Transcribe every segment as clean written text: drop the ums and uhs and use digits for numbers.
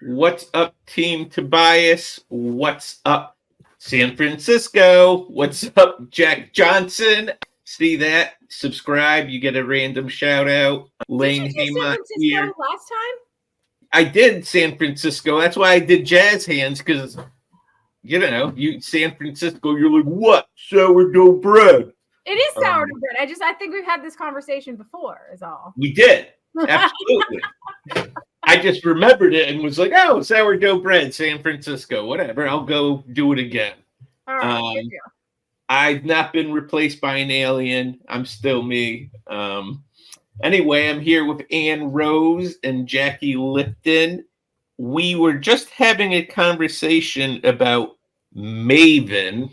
What's up, Team Tobias? What's up, San Francisco? What's up, Jack Johnson? See that? Subscribe. You get a random shout out. Lane Did you do San Haymont Francisco here. last time? I did San Francisco. That's why I did jazz hands, because, you San Francisco, you're like, what? Sourdough bread. It is sourdough bread. I think we've had this conversation before, is all. We did. Absolutely. I just remembered it and was like, oh, sourdough bread, San Francisco, whatever. I'll go do it again. All right, good deal. I've not been replaced by an alien. I'm still me. Anyway, I'm here with Ann Rose and Jackie Lipton. We were just having a conversation about Maven,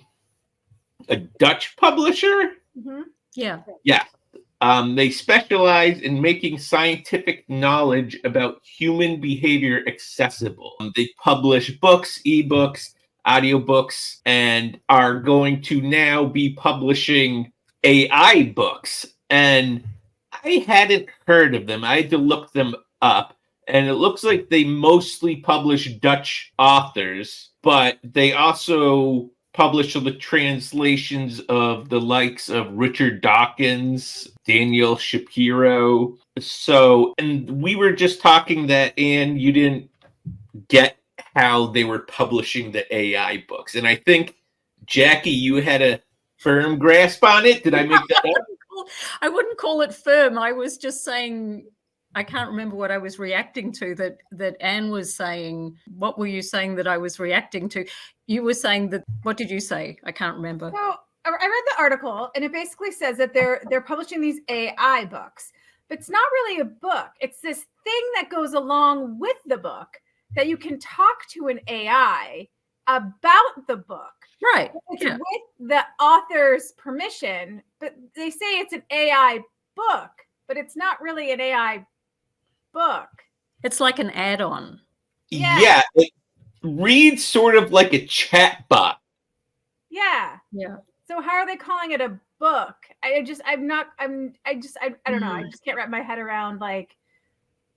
a Dutch publisher. Mm-hmm. Yeah. Yeah. They specialize in making scientific knowledge about human behavior accessible. They publish books, ebooks, audiobooks, and are going to now be publishing AI books. And I hadn't heard of them. I had to look them up. And it looks like they mostly publish Dutch authors, but they also publish the translations of the likes of Richard Dawkins, Daniel Shapiro. So, and we were just talking that, Anne, you didn't get how they were publishing the AI books. And I think, Jackie, you had a firm grasp on it. Did I make that up? I wouldn't call it firm. I was just saying, I can't remember what I was reacting to that Anne was saying. What were you saying that I was reacting to? You were saying that, what did you say? I can't remember. Well, I read the article, and it basically says that they're publishing these AI books, but it's not really a book. It's this thing that goes along with the book that you can talk to an AI about the book. Right. It's with the author's permission, but they say it's an AI book, but it's not really an AI book. It's like an add-on. Yeah. It reads sort of like a chat bot. Yeah. So how are they calling it a book? I don't know. I just can't wrap my head around, like,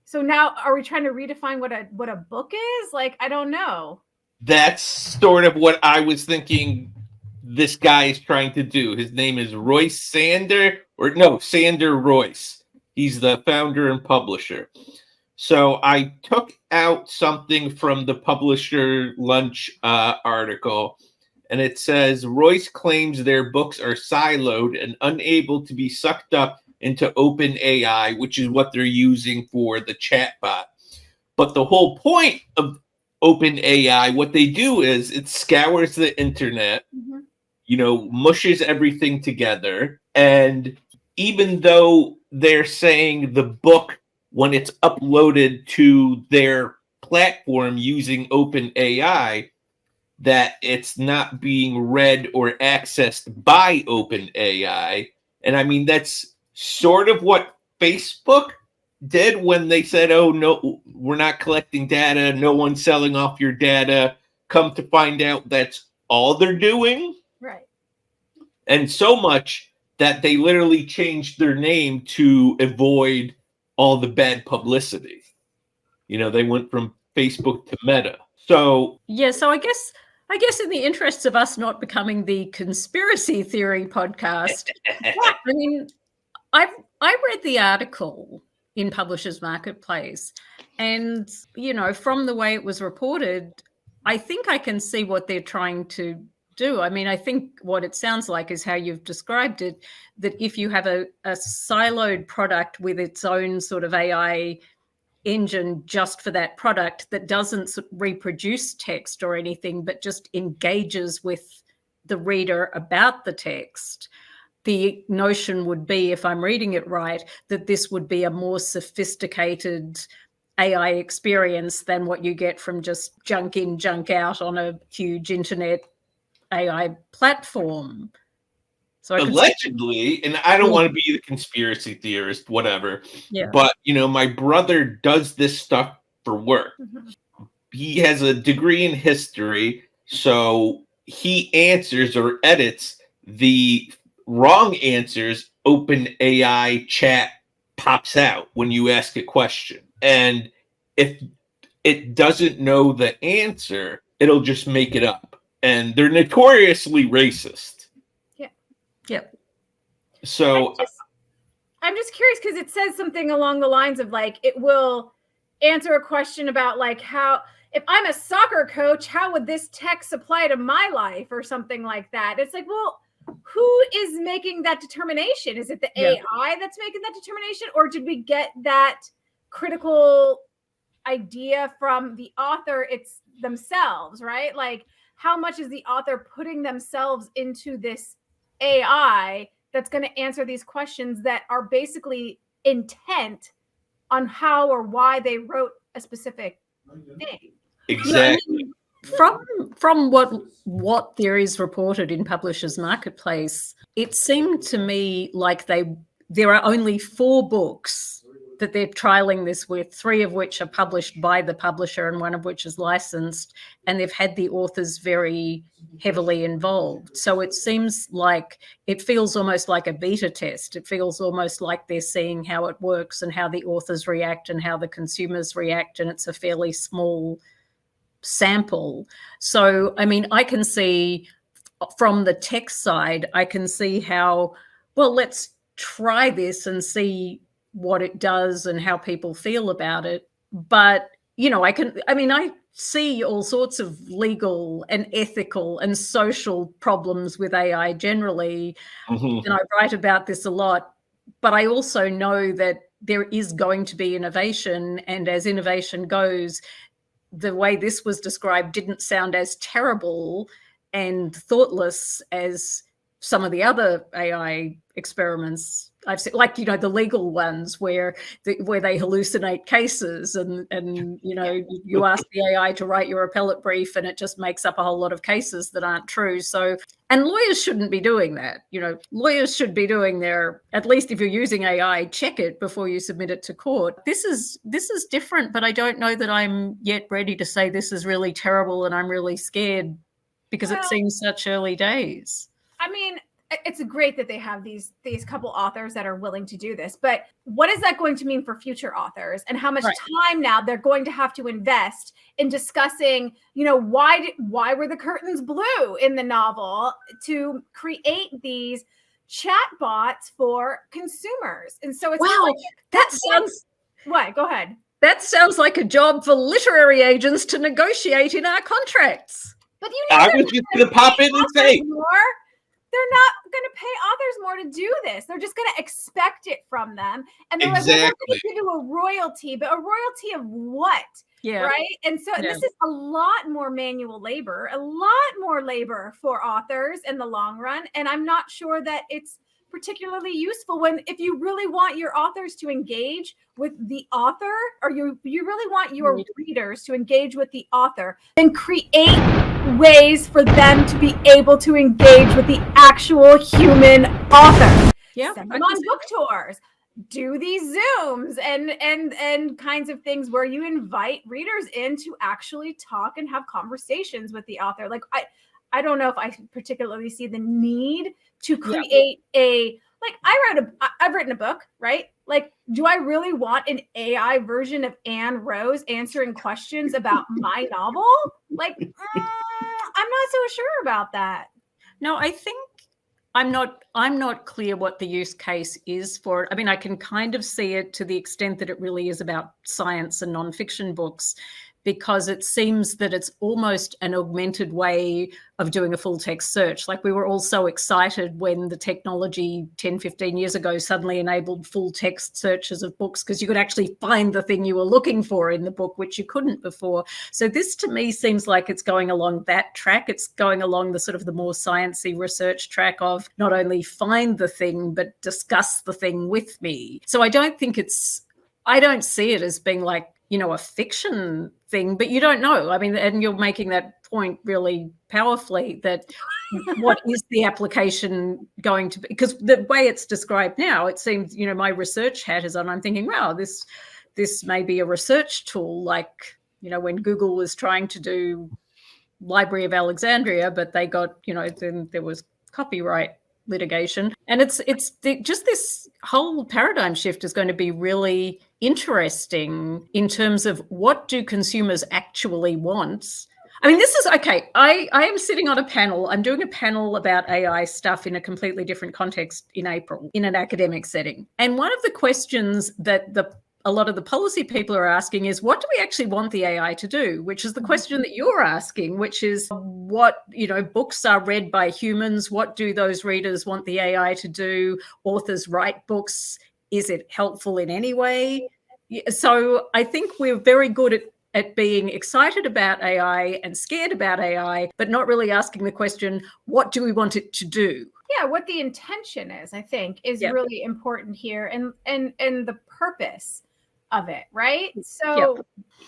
so now are we trying to redefine what a book is? Like, I don't know. That's sort of what I was thinking this guy is trying to do. His name is Royce Sander, Sander Royce. He's the founder and publisher. So I took out something from the Publisher Lunch article, and it says, Royce claims their books are siloed and unable to be sucked up into OpenAI, which is what they're using for the chatbot. But the whole point of OpenAI, what they do is it scours the internet, mushes everything together. And even though they're saying the book, when it's uploaded to their platform using OpenAI, that it's not being read or accessed by OpenAI. And I mean, that's sort of what Facebook did when they said, oh, no, we're not collecting data. No one's selling off your data. Come to find out that's all they're doing. Right. And so much that they literally changed their name to avoid all the bad publicity. They went from Facebook to Meta. So I guess in the interests of us not becoming the conspiracy theory podcast, I mean, I read the article in Publishers Marketplace, and from the way it was reported, I think I can see what they're trying to do. I mean, I think what it sounds like is how you've described it, that if you have a siloed product with its own sort of AI engine just for that product that doesn't reproduce text or anything, but just engages with the reader about the text, the notion would be, if I'm reading it right, that this would be a more sophisticated AI experience than what you get from just junk in, junk out on a huge internet AI platform. So allegedly, and I don't want to be the conspiracy theorist, whatever. Yeah. But my brother does this stuff for work. He has a degree in history, so he answers or edits the wrong answers. OpenAI chat pops out when you ask a question, and if it doesn't know the answer, it'll just make it up. And they're notoriously racist. Yep. So I'm just curious because it says something along the lines of like it will answer a question about like how if I'm a soccer coach, how would this text apply to my life or something like that? It's like, well, who is making that determination? Is it the AI that's making that determination, or did we get that critical idea from the author themselves, right? Like how much is the author putting themselves into this AI that's going to answer these questions that are basically intent on how or why they wrote a specific thing. Exactly. From what there is reported in Publishers Marketplace, it seemed to me like there are only 4 books that they're trialing this with, 3 of which are published by the publisher and 1 of which is licensed, and they've had the authors very heavily involved. So it seems like it feels almost like a beta test. It feels almost like they're seeing how it works and how the authors react and how the consumers react, and it's a fairly small sample. So, I mean, I can see from the text side, I can see how, well, let's try this and see what it does and how people feel about it. But, you know, I see all sorts of legal and ethical and social problems with AI generally. Mm-hmm. And I write about this a lot, but I also know that there is going to be innovation. And as innovation goes, the way this was described didn't sound as terrible and thoughtless as some of the other AI experiments I've seen, like, you know, the legal ones where they hallucinate cases and you know, you ask the AI to write your appellate brief and it just makes up a whole lot of cases that aren't true. So, and lawyers shouldn't be doing that. You know, lawyers should be doing at least if you're using AI, check it before you submit it to court. This is different, but I don't know that I'm yet ready to say this is really terrible and I'm really scared because it seems such early days. I mean, it's great that they have these couple authors that are willing to do this, but what is that going to mean for future authors and how much time now they're going to have to invest in discussing, you know, why were the curtains blue in the novel to create these chat bots for consumers? And so it's wow, that sounds what? Go ahead. That sounds like a job for literary agents to negotiate in our contracts. But you know, I was just going to pop in and say more. They're not going to pay authors more to do this. They're just going to expect it from them. And they're like, well, we're going to give you a royalty, but a royalty of what? Yeah. Right. And so this is a lot more manual labor, a lot more labor for authors in the long run. And I'm not sure that it's particularly useful if you really want your authors to engage with the author, or you really want your readers to engage with the author, then create ways for them to be able to engage with the actual human author. Yeah, send them on book tours, do these Zooms and kinds of things where you invite readers in to actually talk and have conversations with the author. Like I don't know if I particularly see the need to create I've written a book, right? Like, do I really want an AI version of Anne Rose answering questions about my novel? Like, I'm not so sure about that. No, I think I'm not clear what the use case is for it. I mean, I can kind of see it to the extent that it really is about science and nonfiction books, because it seems that it's almost an augmented way of doing a full text search. Like, we were all so excited when the technology 10, 15 years ago suddenly enabled full text searches of books, because you could actually find the thing you were looking for in the book, which you couldn't before. So this to me seems like it's going along that track. It's going along the sort of the more sciencey research track of not only find the thing, but discuss the thing with me. So I don't see it as being like, you know, a fiction thing, but you don't know. I mean, and you're making that point really powerfully, that what is the application going to be? Because the way it's described now, it seems, you know, my research hat is on. I'm thinking, wow, this may be a research tool, like, you know, when Google was trying to do Library of Alexandria, but they got, you know, then there was copyright litigation. And it's just this whole paradigm shift is going to be really interesting in terms of what do consumers actually want. I mean, this is okay. I am sitting on a panel. I'm doing a panel about AI stuff in a completely different context in April in an academic setting. And one of the questions that a lot of the policy people are asking is, what do we actually want the AI to do? Which is the question that you're asking, which is what, books are read by humans. What do those readers want the AI to do? Authors write books. Is it helpful in any way? So I think we're very good at being excited about AI and scared about AI, but not really asking the question, what do we want it to do? Yeah, what the intention is, I think, is really important here, and the purpose of it, right? So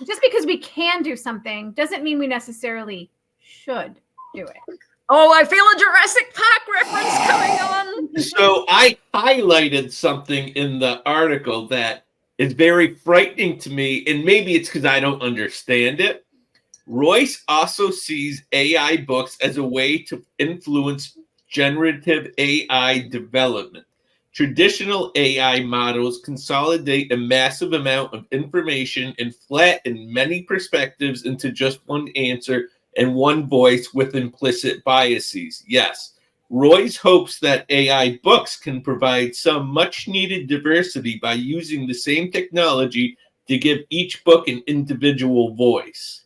just because we can do something doesn't mean we necessarily should do it. Oh, I feel a Jurassic Park reference coming on. So I highlighted something in the article that is very frightening to me, and maybe it's because I don't understand it. Royce also sees AI books as a way to influence generative AI development. Traditional AI models consolidate a massive amount of information and flatten many perspectives into just one answer and one voice with implicit biases. Yes. Royce hopes that AI books can provide some much-needed diversity by using the same technology to give each book an individual voice.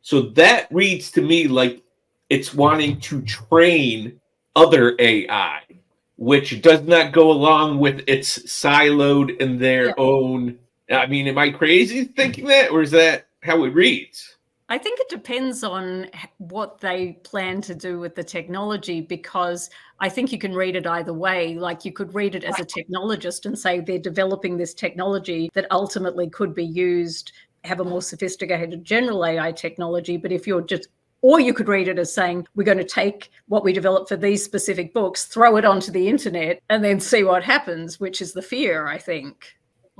So that reads to me like it's wanting to train other AI, which does not go along with its siloed in their own. I mean, am I crazy thinking that, or is that how it reads? I think it depends on what they plan to do with the technology, because I think you can read it either way. Like, you could read it as a technologist and say they're developing this technology that ultimately could be used, have a more sophisticated general AI technology. But if you're just, or you could read it as saying, we're going to take what we developed for these specific books, throw it onto the internet, and then see what happens, which is the fear, I think.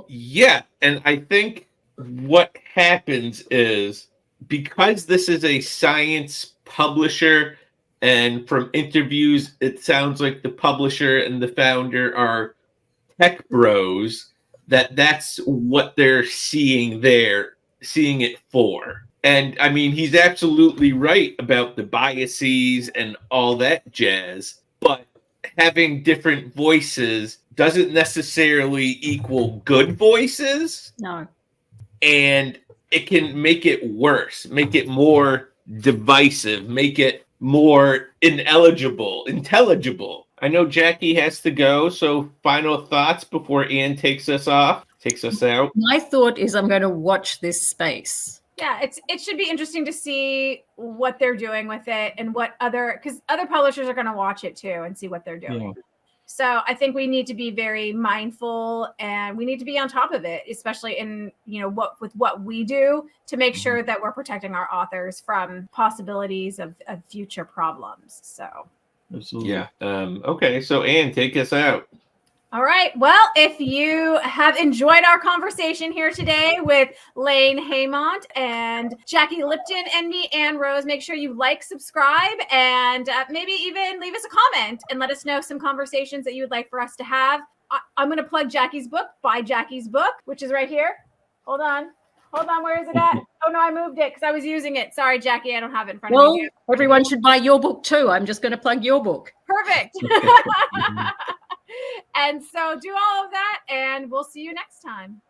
Yeah. And I think what happens is, because this is a science publisher, and from interviews, it sounds like the publisher and the founder are tech bros, that's what they're seeing it for. And I mean, he's absolutely right about the biases and all that jazz, but having different voices doesn't necessarily equal good voices. No. And it can make it worse, make it more divisive, make it more intelligible. I know Jackie has to go, so final thoughts before Anne takes us out. My thought is I'm going to watch this space. Yeah, it should be interesting to see what they're doing with it, and because other publishers are going to watch it too and see what they're doing. Yeah. So I think we need to be very mindful, and we need to be on top of it, especially in, what we do, to make sure that we're protecting our authors from possibilities of future problems. So. Absolutely. Yeah. Okay. So Anne, take us out. All right. Well, if you have enjoyed our conversation here today with Lane Haymont and Jackie Lipton and me, Anne Rose, make sure you like, subscribe, and maybe even leave us a comment and let us know some conversations that you would like for us to have. I'm going to plug Jackie's book, Buy Jackie's Book, which is right here. Hold on. Where is it at? Oh, no, I moved it because I was using it. Sorry, Jackie, I don't have it in front of me. Well, everyone should buy your book too. I'm just going to plug your book. Perfect. And so do all of that, and we'll see you next time.